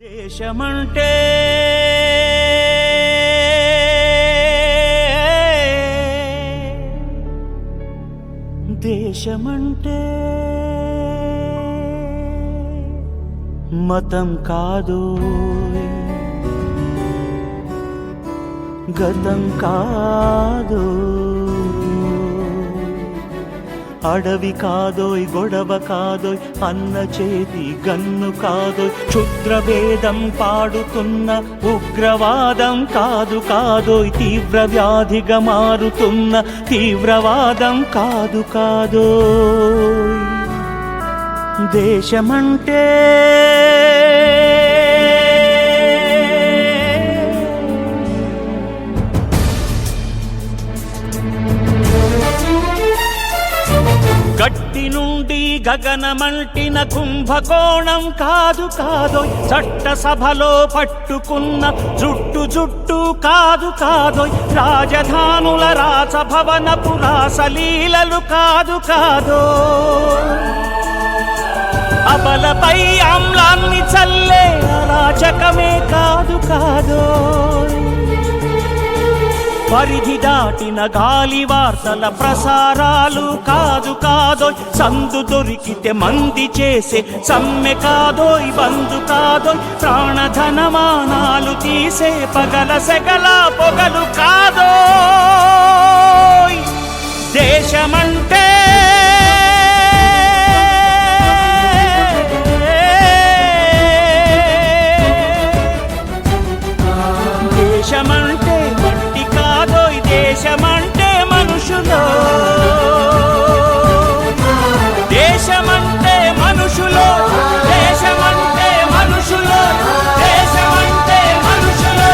దేశమంటే దేశమంటే మతం కాదు, గతం కాదు, అడవి కాదోయ్, గొడవ కాదోయ్, అన్న చేతి గన్ను కాదోయ్, క్షుద్రభేదం పాడుతున్న ఉగ్రవాదం కాదు కాదోయ్, తీవ్ర వ్యాధిగా మారుతున్న తీవ్రవాదం కాదు కాదోయ్. దేశమంటే గట్టి నుండి గగనమంటిన కుంభకోణం కాదు కాదోయ్, చట్టసభలో పట్టుకున్న జుట్టు జుట్టు కాదు కాదోయ్, రాజధానుల రాసభవనపు రాసలీలలు కాదు కాదోయ్, అబలపై ఆమ్లాన్ని చల్లే అరాచకమే కాదు కాదోయ్, పరిధి దాటిన గాలి వార్తల ప్రసారాలు కాదు కాదోయ్, సందు దొరికితే మంది చేసే సమ్మె కాదోయ్, బంధు కాదోయ్, ప్రాణధనమానాలు తీసే పగల సెగల పొగలు కాదోయ్. దేశమంటే దేశమంటే మట్టి కాదోయ్, దేశమంటే మనుషులో, దేశమంటే మనుషులో, దేశమంటే మనుషులో, దేశమంటే మనుషులో.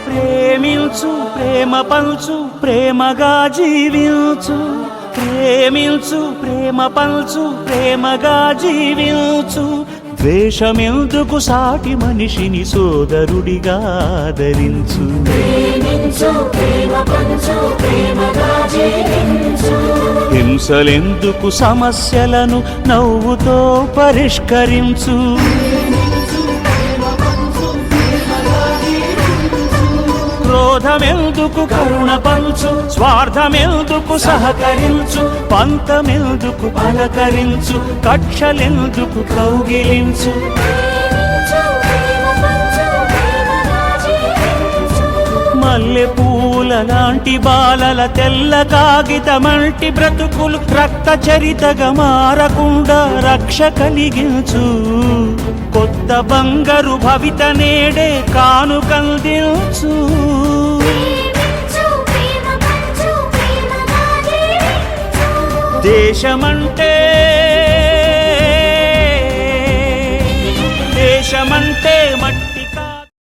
ప్రేమించు, ప్రేమ పంచు, ప్రేమగా జీవించు, ప్రేమించు, ప్రేమ పంచు, ప్రేమగా జీవించు, ద్వేషమెందుకు సాటి మనిషిని సోదరుడిగా ఆదరించు, హింసలెందుకు సమస్యలను నవ్వుతో పరిష్కరించు, క్రోధమెందుకు కరుణ పంచు, స్వార్థమెందుకు సహకరించు, పంతమెందుకు పలకరించు, కక్షలెందుకు కౌగిలించు, మల్లె పూల లాంటి బాలల తెల్ల కాగితమంటి బ్రతుకులు రక్త చరితగా మారకుండా రక్ష కలిగించు, కొత్త బంగారు భవిత నేడే కానుకందించు. దేశమంటే దేశమంటే మట్టి